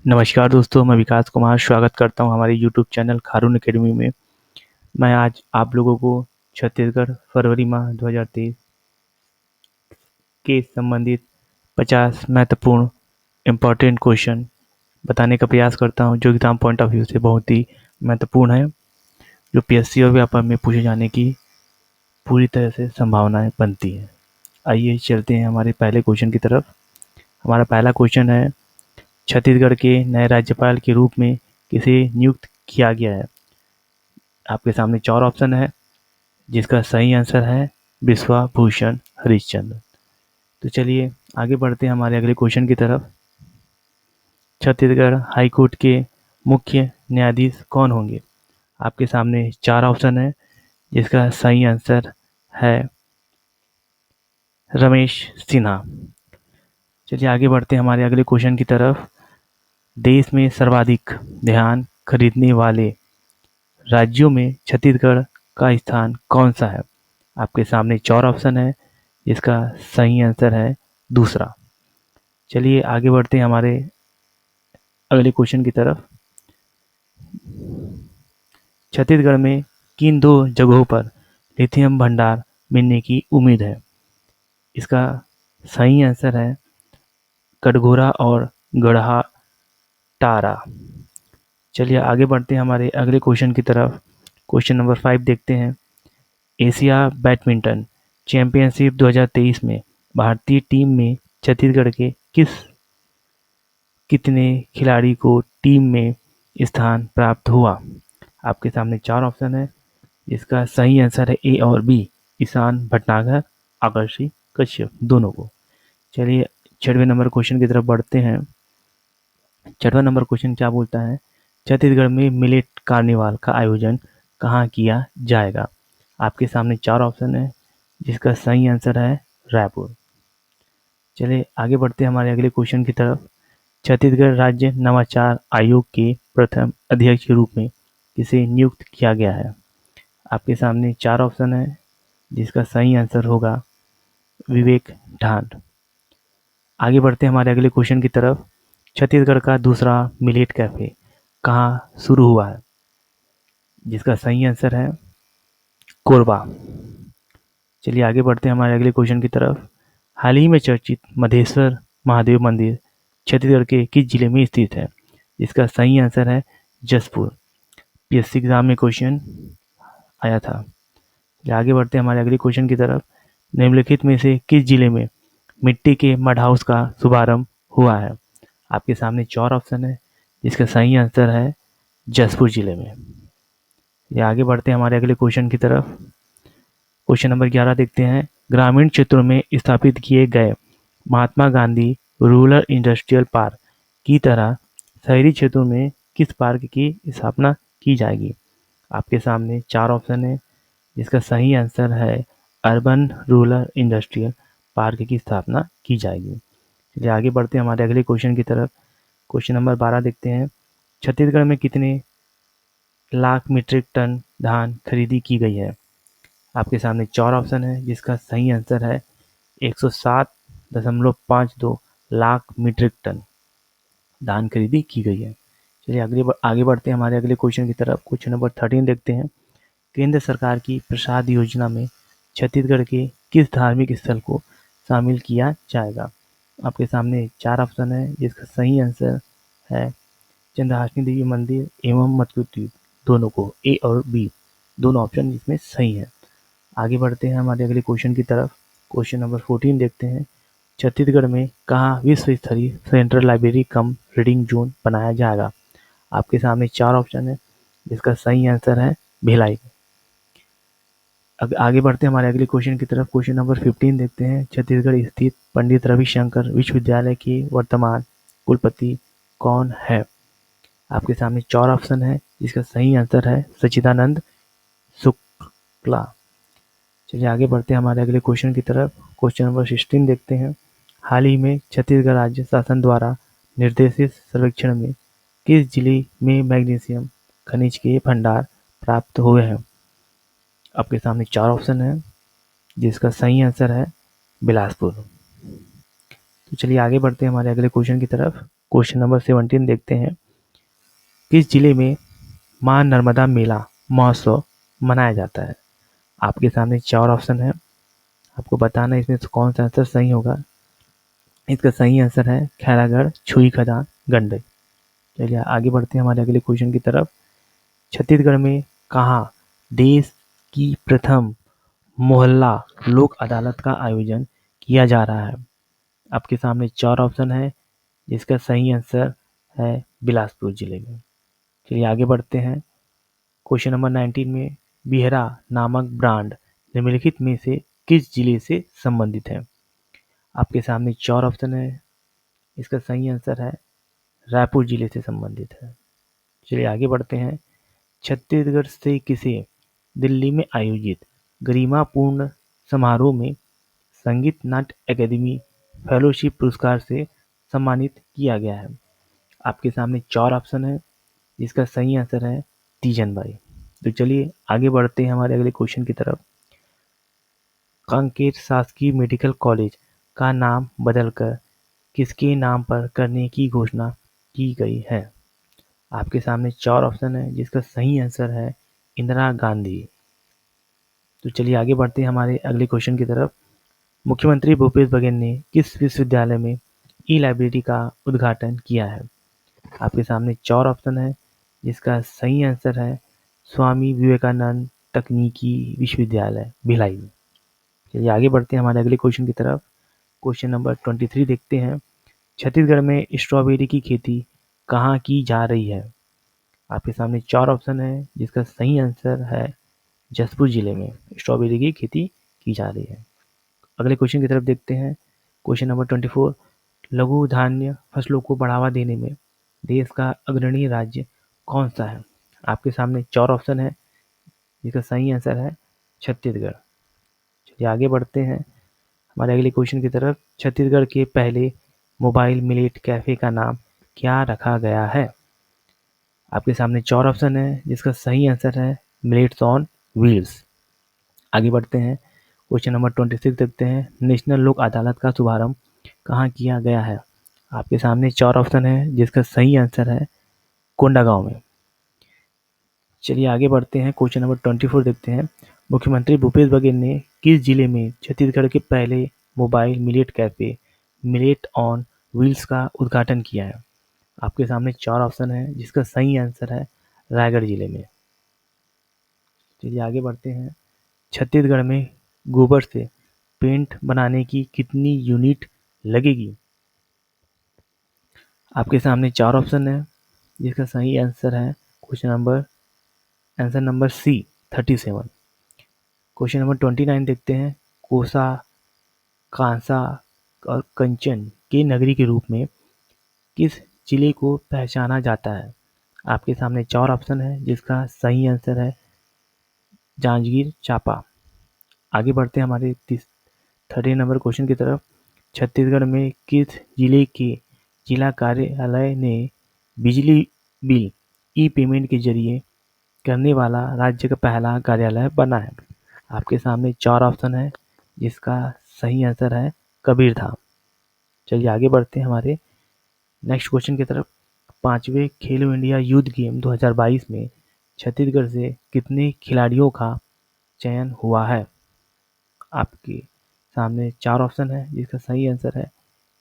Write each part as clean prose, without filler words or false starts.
नमस्कार दोस्तों, मैं विकास कुमार स्वागत करता हूं हमारे यूट्यूब चैनल खारून एकेडमी में। मैं आज आप लोगों को छत्तीसगढ़ फरवरी माह 2023 के संबंधित 50 महत्वपूर्ण इम्पोर्टेंट क्वेश्चन बताने का प्रयास करता हूं, जो एग्ज़ाम पॉइंट ऑफ व्यू से बहुत ही महत्वपूर्ण है, जो पीएससी और व्यापम में पूछे जाने की पूरी तरह से संभावनाएं बनती हैं। आइए चलते हैं हमारे पहले क्वेश्चन की तरफ। हमारा पहला क्वेश्चन है, छत्तीसगढ़ के नए राज्यपाल के रूप में किसे नियुक्त किया गया है? आपके सामने 4 ऑप्शन है, जिसका सही आंसर है बिस्वा भूषण हरिश्चंद्र। तो चलिए आगे बढ़ते हैं हमारे अगले क्वेश्चन की तरफ। छत्तीसगढ़ हाईकोर्ट के मुख्य न्यायाधीश कौन होंगे? आपके सामने 4 ऑप्शन है, जिसका सही आंसर है रमेश सिन्हा। चलिए आगे बढ़ते हैं हमारे अगले क्वेश्चन की तरफ। देश में सर्वाधिक धान खरीदने वाले राज्यों में छत्तीसगढ़ का स्थान कौन सा है? आपके सामने 4 ऑप्शन है, जिसका सही आंसर है दूसरा। चलिए आगे बढ़ते हैं हमारे अगले क्वेश्चन की तरफ। छत्तीसगढ़ में किन 2 जगहों पर लिथियम भंडार मिलने की उम्मीद है? इसका सही आंसर है कटघोरा और गढ़ाटारा। चलिए आगे बढ़ते हैं हमारे अगले क्वेश्चन की तरफ। क्वेश्चन नंबर 5 देखते हैं। एशिया बैडमिंटन चैंपियनशिप 2023 में भारतीय टीम में छत्तीसगढ़ के कितने खिलाड़ी को टीम में स्थान प्राप्त हुआ? आपके सामने 4 ऑप्शन है, जिसका सही आंसर है ए और बी, ईशान भटनागर, आकर्षी कश्यप, दोनों को। चलिए 6वें नंबर क्वेश्चन की तरफ बढ़ते हैं। 6वां नंबर क्वेश्चन क्या बोलता है, छत्तीसगढ़ में मिलेट कार्निवाल का आयोजन कहाँ किया जाएगा? आपके सामने 4 ऑप्शन है, जिसका सही आंसर है रायपुर। चलिए आगे बढ़ते हैं हमारे अगले क्वेश्चन की तरफ। छत्तीसगढ़ राज्य नवाचार आयोग के प्रथम अध्यक्ष के रूप में किसे नियुक्त किया गया है? आपके सामने 4 ऑप्शन है, जिसका सही आंसर होगा विवेक ढांड। आगे बढ़ते हैं हमारे अगले क्वेश्चन की तरफ। छत्तीसगढ़ का दूसरा मिलेट कैफे कहाँ शुरू हुआ है? जिसका सही आंसर है कोरबा। चलिए आगे बढ़ते हैं हमारे अगले क्वेश्चन की तरफ। हाल ही में चर्चित मधेश्वर महादेव मंदिर छत्तीसगढ़ के किस जिले में स्थित है? इसका सही आंसर है जसपुर। पीएससी एग्जाम में क्वेश्चन आया था। आगे बढ़ते हैं हमारे अगले क्वेश्चन की तरफ। निम्नलिखित में से किस जिले में मिट्टी के मड हाउस का शुभारंभ हुआ है? आपके सामने 4 ऑप्शन है, जिसका सही आंसर है जसपुर जिले में। आगे बढ़ते हैं हमारे अगले क्वेश्चन की तरफ। क्वेश्चन नंबर 11 देखते हैं। ग्रामीण क्षेत्रों में स्थापित किए गए Mahatma Gandhi rural industrial park की तरह शहरी क्षेत्रों में किस पार्क की स्थापना की जाएगी? आपके सामने 4 ऑप्शन है, जिसका सही आंसर है अर्बन रूरल इंडस्ट्रियल पार्क की स्थापना की जाएगी। चलिए आगे बढ़ते हैं हमारे अगले क्वेश्चन की तरफ। क्वेश्चन नंबर 12 देखते हैं। छत्तीसगढ़ में कितने लाख मीट्रिक टन धान खरीदी की गई है? आपके सामने 4 ऑप्शन है, जिसका सही आंसर है 107.52 लाख मीट्रिक टन धान खरीदी की गई है। चलिए आगे बढ़ते हैं हमारे अगले क्वेश्चन की तरफ। क्वेश्चन नंबर 13 देखते हैं। केंद्र सरकार की प्रसाद योजना में छत्तीसगढ़ के किस धार्मिक स्थल को शामिल किया जाएगा? आपके सामने 4 ऑप्शन है, जिसका सही आंसर है चंद्रहासिनी देवी मंदिर एवं मत्स्य द्वीप, दोनों को, ए और बी दोनों ऑप्शन इसमें सही है। आगे बढ़ते हैं हमारे अगले क्वेश्चन की तरफ। क्वेश्चन नंबर 14 देखते हैं। छत्तीसगढ़ में कहाँ विश्व स्तरीय सेंट्रल लाइब्रेरी कम रीडिंग जोन बनाया जाएगा? आपके सामने 4 ऑप्शन है, जिसका सही आंसर है भिलाई। अब आगे बढ़ते हैं हमारे अगले क्वेश्चन की तरफ। क्वेश्चन नंबर 15 देखते हैं। छत्तीसगढ़ स्थित पंडित रविशंकर विश्वविद्यालय के वर्तमान कुलपति कौन है? आपके सामने 4 ऑप्शन है, जिसका सही आंसर है सच्चिदानंद शुक्ला। चलिए आगे बढ़ते हैं हमारे अगले क्वेश्चन की तरफ। क्वेश्चन नंबर 16 देखते हैं। हाल ही में छत्तीसगढ़ राज्य शासन द्वारा निर्देशित सर्वेक्षण में किस जिले में मैग्नीशियम खनिज के भंडार प्राप्त हुए हैं? आपके सामने 4 ऑप्शन है, जिसका सही आंसर है बिलासपुर। तो चलिए आगे बढ़ते हैं हमारे अगले क्वेश्चन की तरफ। क्वेश्चन नंबर 17 देखते हैं। किस जिले में मां नर्मदा मेला महोत्सव मनाया जाता है? आपके सामने 4 ऑप्शन है, आपको बताना है इसमें से कौन सा आंसर सही होगा। इसका सही आंसर है खैरागढ़, छुई खदान, गंडक। चलिए आगे बढ़ते हैं हमारे अगले क्वेश्चन की तरफ। छत्तीसगढ़ में कहाँ देश की प्रथम मोहल्ला लोक अदालत का आयोजन किया जा रहा है? आपके सामने 4 ऑप्शन है, जिसका सही आंसर है बिलासपुर जिले में। चलिए आगे बढ़ते हैं। क्वेश्चन नंबर 19 में बिहरा नामक ब्रांड निम्नलिखित में से किस जिले से संबंधित है? आपके सामने 4 ऑप्शन है, इसका सही आंसर है रायपुर जिले से संबंधित है। चलिए आगे बढ़ते हैं। छत्तीसगढ़ से किसे दिल्ली में आयोजित गरिमापूर्ण समारोह में संगीत नाट्य अकादमी फेलोशिप पुरस्कार से सम्मानित किया गया है? आपके सामने 4 ऑप्शन है, जिसका सही आंसर है तीजन बाई। तो चलिए आगे बढ़ते हैं हमारे अगले क्वेश्चन की तरफ। कांकेर शासकीय मेडिकल कॉलेज का नाम बदलकर किसके नाम पर करने की घोषणा की गई है? आपके सामने 4 ऑप्शन है, जिसका सही आंसर है इंदिरा गांधी। तो चलिए आगे बढ़ते हैं हमारे अगले क्वेश्चन की तरफ। मुख्यमंत्री भूपेश बघेल ने किस विश्वविद्यालय में ई लाइब्रेरी का उद्घाटन किया है? आपके सामने 4 ऑप्शन है, जिसका सही आंसर है स्वामी विवेकानंद तकनीकी विश्वविद्यालय भिलाई। चलिए आगे बढ़ते हैं हमारे अगले क्वेश्चन की तरफ। क्वेश्चन नंबर 23 देखते हैं। छत्तीसगढ़ में स्ट्रॉबेरी की खेती कहाँ की जा रही है? आपके सामने 4 ऑप्शन है, जिसका सही आंसर है जसपुर जिले में स्ट्रॉबेरी की खेती की जा रही है। अगले क्वेश्चन की तरफ देखते हैं। क्वेश्चन नंबर 24, लघु धान्य फसलों को बढ़ावा देने में देश का अग्रणी राज्य कौन सा है? आपके सामने 4 ऑप्शन है, जिसका सही आंसर है छत्तीसगढ़। चलिए आगे बढ़ते हैं हमारे अगले क्वेश्चन की तरफ। छत्तीसगढ़ के पहले मोबाइल मिलेट कैफे का नाम क्या रखा गया है? आपके सामने 4 ऑप्शन है, जिसका सही आंसर है मिलेट्स ऑन व्हील्स। आगे बढ़ते हैं। क्वेश्चन नंबर 26 देखते हैं। नेशनल लोक अदालत का शुभारंभ कहाँ किया गया है? आपके सामने 4 ऑप्शन है, जिसका सही आंसर है कोंडागांव में। चलिए आगे बढ़ते हैं। क्वेश्चन नंबर 24 देखते हैं। मुख्यमंत्री भूपेश बघेल ने किस जिले में छत्तीसगढ़ के पहले mobile millet cafe millet on wheels का उद्घाटन किया है? आपके सामने 4 ऑप्शन है, जिसका सही आंसर है रायगढ़ जिले में। चलिए आगे बढ़ते हैं। छत्तीसगढ़ में गोबर से पेंट बनाने की कितनी यूनिट लगेगी? आपके सामने 4 ऑप्शन है, जिसका सही आंसर है answer number C 37। Question number 29 देखते हैं। कोसा, कांसा और कंचन के नगरी के रूप में किस जिले को पहचाना जाता है? आपके सामने 4 ऑप्शन है, जिसका सही आंसर है जांजगीर चांपा। आगे बढ़ते हैं हमारे 30 नंबर क्वेश्चन की तरफ। छत्तीसगढ़ में किस जिले के जिला कार्यालय ने बिजली बिल ई पेमेंट के जरिए करने वाला राज्य का पहला कार्यालय बना है? आपके सामने 4 ऑप्शन है, जिसका सही आंसर है कबीरधाम। चलिए आगे बढ़ते हैं हमारे नेक्स्ट क्वेश्चन की तरफ। 5वें खेलो इंडिया यूथ गेम 2022 में छत्तीसगढ़ से कितने खिलाड़ियों का चयन हुआ है? आपके सामने 4 ऑप्शन है, जिसका सही आंसर है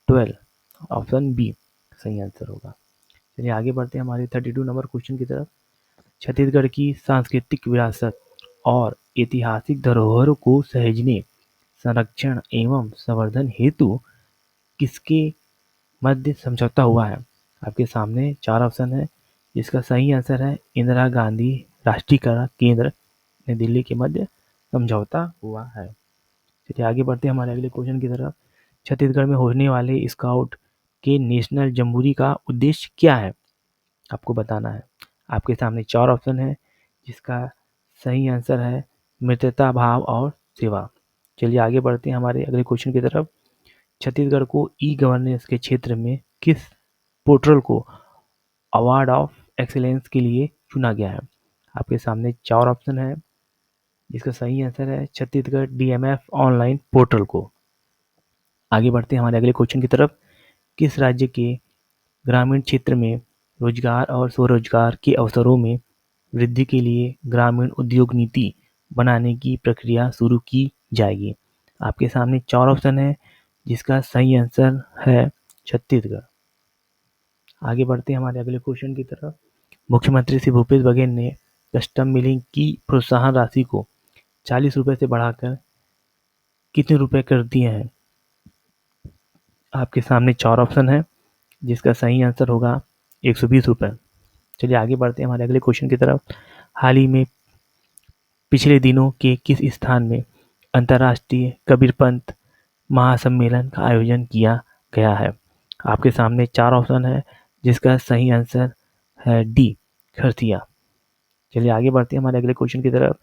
12। ऑप्शन बी सही आंसर होगा। चलिए आगे बढ़ते हैं हमारे 32 नंबर क्वेश्चन की तरफ। छत्तीसगढ़ की सांस्कृतिक विरासत और ऐतिहासिक धरोहर को सहेजने, संरक्षण एवं संवर्धन हेतु किसके मध्य समझौता हुआ है? आपके सामने 4 ऑप्शन है, जिसका सही आंसर है इंदिरा गांधी राष्ट्रीय कला केंद्र नई दिल्ली के मध्य समझौता हुआ है। चलिए आगे बढ़ते हैं हमारे अगले क्वेश्चन की तरफ। छत्तीसगढ़ में होने वाले स्काउट के नेशनल जम्बूरी का उद्देश्य क्या है? आपको बताना है। आपके सामने 4 ऑप्शन है, जिसका सही आंसर है मित्रता भाव और सेवा। चलिए आगे बढ़ते हैं हमारे अगले क्वेश्चन की तरफ। छत्तीसगढ़ को ई गवर्नेंस के क्षेत्र में किस पोर्टल को अवार्ड ऑफ एक्सीलेंस के लिए चुना गया है? आपके सामने 4 ऑप्शन है, जिसका सही आंसर है छत्तीसगढ़ डीएमएफ ऑनलाइन पोर्टल को। आगे बढ़ते हैं हमारे अगले क्वेश्चन की तरफ। किस राज्य के ग्रामीण क्षेत्र में रोजगार और स्वरोजगार के अवसरों में वृद्धि के लिए ग्रामीण उद्योग नीति बनाने की प्रक्रिया शुरू की जाएगी। आपके सामने 4 ऑप्शन है, जिसका सही आंसर है छत्तीसगढ़। आगे बढ़ते हैं हमारे अगले क्वेश्चन की तरफ। मुख्यमंत्री श्री भूपेश बघेल ने कस्टम मिलिंग की प्रोत्साहन राशि को 40 रुपए से बढ़ाकर कितने रुपए कर दिए हैं? आपके सामने 4 ऑप्शन है, जिसका सही आंसर होगा 120 रुपए। चलिए आगे बढ़ते हैं हमारे अगले क्वेश्चन की तरफ। हाल ही में पिछले दिनों के किस स्थान में अंतर्राष्ट्रीय कबीरपंथ महासम्मेलन का आयोजन किया गया है? आपके सामने 4 ऑप्शन है, जिसका सही आंसर है डी, खरसिया। चलिए आगे बढ़ते हैं हमारे अगले क्वेश्चन की तरफ।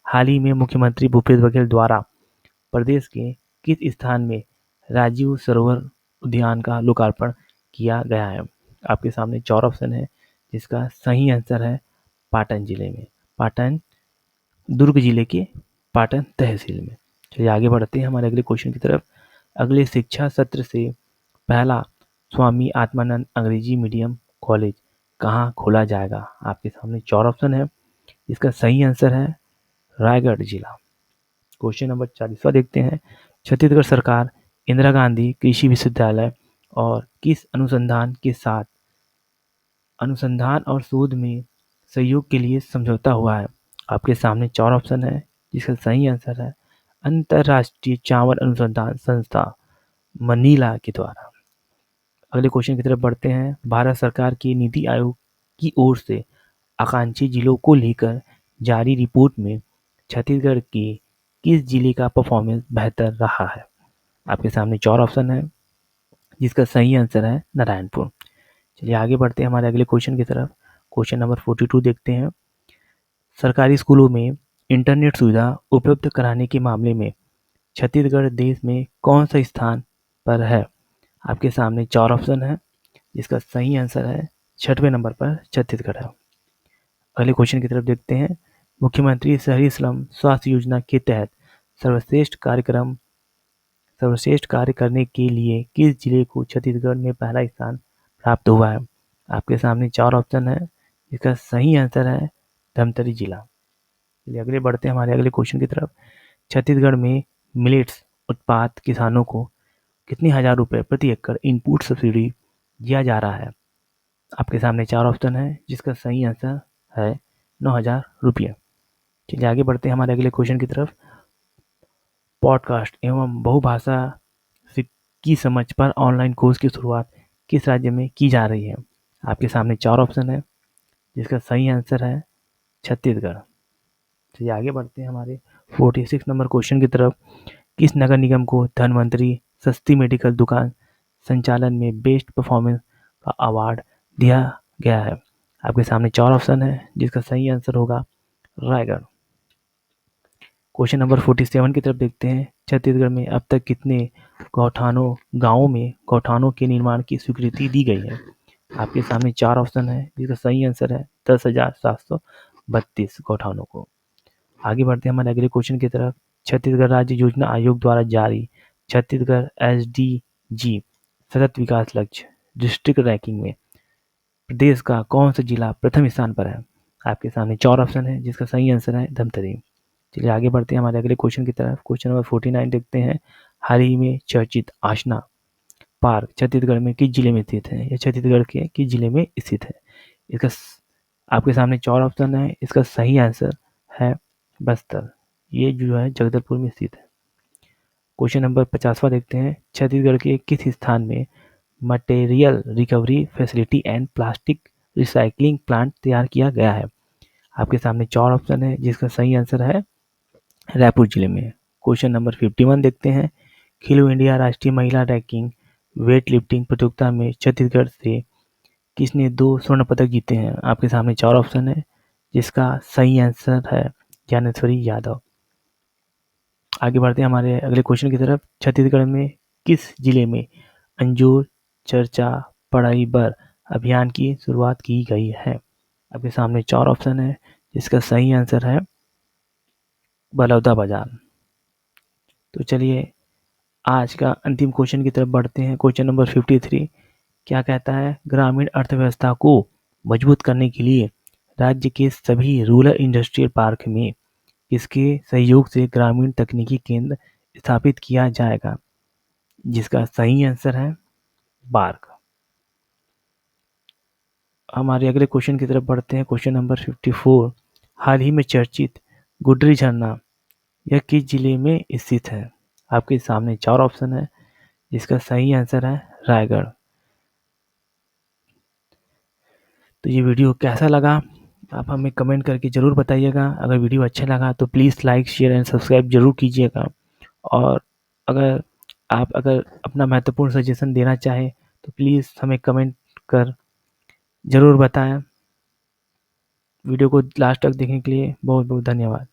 हाल ही में मुख्यमंत्री भूपेश बघेल द्वारा प्रदेश के किस स्थान में राजीव सरोवर उद्यान का लोकार्पण किया गया है? आपके सामने 4 ऑप्शन है, जिसका सही आंसर है पाटन जिले में, पाटन दुर्ग जिले के पाटन तहसील में। चलिए आगे बढ़ते हैं हमारे अगले क्वेश्चन की तरफ। अगले शिक्षा सत्र से पहला स्वामी आत्मानंद अंग्रेजी मीडियम कॉलेज कहाँ खोला जाएगा? आपके सामने 4 ऑप्शन है, इसका सही आंसर है रायगढ़ जिला। क्वेश्चन नंबर 40वां देखते हैं। छत्तीसगढ़ सरकार इंदिरा गांधी कृषि विश्वविद्यालय और किस अनुसंधान के साथ अनुसंधान और शोध में सहयोग के लिए समझौता हुआ है? आपके सामने 4 ऑप्शन है, जिसका सही आंसर है अंतर्राष्ट्रीय चावल अनुसंधान संस्था मनीला के द्वारा। अगले क्वेश्चन की तरफ बढ़ते हैं। भारत सरकार की नीति आयोग की ओर से आकांक्षी जिलों को लेकर जारी रिपोर्ट में छत्तीसगढ़ के किस जिले का परफॉर्मेंस बेहतर रहा है? आपके सामने 4 ऑप्शन है, जिसका सही आंसर है नारायणपुर। चलिए आगे बढ़ते हैं हमारे अगले क्वेश्चन की तरफ। क्वेश्चन नंबर 42 देखते हैं। सरकारी स्कूलों में इंटरनेट सुविधा उपलब्ध कराने के मामले में छत्तीसगढ़ देश में कौन सा स्थान पर है? आपके सामने 4 ऑप्शन है, जिसका सही आंसर है 6वें नंबर पर छत्तीसगढ़ है। अगले क्वेश्चन की तरफ देखते हैं। मुख्यमंत्री शहरी स्लम स्वास्थ्य योजना के तहत सर्वश्रेष्ठ कार्य करने के लिए किस जिले को छत्तीसगढ़ में पहला स्थान प्राप्त हुआ है? आपके सामने 4 ऑप्शन है, इसका सही आंसर है धमतरी जिला। चलिए अगले बढ़ते हैं हमारे अगले क्वेश्चन की तरफ। छत्तीसगढ़ में मिलेट्स उत्पाद किसानों को कितने हजार रुपए प्रति एकड़ इनपुट सब्सिडी दिया जा रहा है? आपके सामने 4 ऑप्शन है, जिसका सही आंसर है 9,000 रुपये। चलिए आगे बढ़ते हैं हमारे अगले क्वेश्चन की तरफ। पॉडकास्ट एवं बहुभाषा की समझ पर ऑनलाइन कोर्स की शुरुआत किस राज्य में की जा रही है? आपके सामने 4 ऑप्शन है, जिसका सही आंसर है छत्तीसगढ़। चलिए आगे बढ़ते हैं हमारे 46 नंबर क्वेश्चन की तरफ। किस नगर निगम को धनवंतरी सस्ती मेडिकल दुकान संचालन में बेस्ट परफॉर्मेंस का अवार्ड दिया गया है? आपके सामने 4 ऑप्शन है, जिसका सही आंसर होगा रायगढ़। क्वेश्चन नंबर 47 की तरफ देखते हैं। छत्तीसगढ़ में अब तक कितने गांवों में गौठानों के निर्माण की स्वीकृति दी गई है? आपके सामने 4 ऑप्शन है, जिसका सही आंसर है 10,732 गौठानों को। आगे बढ़ते हैं हमारे अगले क्वेश्चन की तरफ। छत्तीसगढ़ राज्य योजना आयोग द्वारा जारी छत्तीसगढ़ SDG सतत विकास लक्ष्य डिस्ट्रिक्ट रैंकिंग में प्रदेश का कौन सा जिला प्रथम स्थान पर है? आपके सामने 4 ऑप्शन है, जिसका सही आंसर है धमतरी। चलिए आगे बढ़ते हैं हमारे अगले क्वेश्चन की तरफ। क्वेश्चन नंबर 49 देखते हैं। हाल ही में चर्चित आसना पार्क छत्तीसगढ़ में किस जिले में स्थित है? या छत्तीसगढ़ के किस जिले में स्थित है? इसका आपके सामने 4 ऑप्शन है, इसका सही आंसर है बस्तर। ये जो है जगदलपुर में स्थित है। क्वेश्चन नंबर 50वां देखते हैं। छत्तीसगढ़ के किस स्थान में material recovery facility and plastic recycling plant तैयार किया गया है? आपके सामने 4 ऑप्शन है, जिसका सही आंसर है रायपुर जिले में। क्वेश्चन नंबर 51 देखते हैं। खेलो इंडिया राष्ट्रीय महिला रैंकिंग वेट लिफ्टिंग प्रतियोगिता में छत्तीसगढ़ से किसने 2 स्वर्ण पदक जीते हैं? आपके सामने 4 ऑप्शन है, जिसका सही आंसर है ज्ञानेश्वरी यादव। आगे बढ़ते हैं हमारे अगले क्वेश्चन की तरफ। छत्तीसगढ़ में किस जिले में अंजोर चर्चा पढ़ाई बर अभियान की शुरुआत की गई है? आपके सामने 4 ऑप्शन है, जिसका सही आंसर है बलौदाबाजार। तो चलिए आज का अंतिम क्वेश्चन की तरफ बढ़ते हैं। Question number 53। क्या कहता है? ग्रामीण अर्थव्यवस्था को मजबूत करने के लिए राज्य के सभी रूरल इंडस्ट्रियल पार्क में इसके सहयोग से ग्रामीण तकनीकी केंद्र स्थापित किया जाएगा, जिसका सही आंसर है पार्क। हमारे अगले क्वेश्चन की तरफ बढ़ते हैं। Question number 54। हाल ही में चर्चित गुडरी झरना यह किस जिले में स्थित है? आपके सामने 4 ऑप्शन है, जिसका सही आंसर है रायगढ़। तो ये वीडियो कैसा लगा आप हमें कमेंट करके ज़रूर बताइएगा। अगर वीडियो अच्छा लगा तो please like, share and subscribe ज़रूर कीजिएगा। और अगर अगर अपना महत्वपूर्ण सजेशन देना चाहें तो प्लीज़ हमें कमेंट कर ज़रूर बताएं। वीडियो को लास्ट तक देखने के लिए बहुत बहुत धन्यवाद।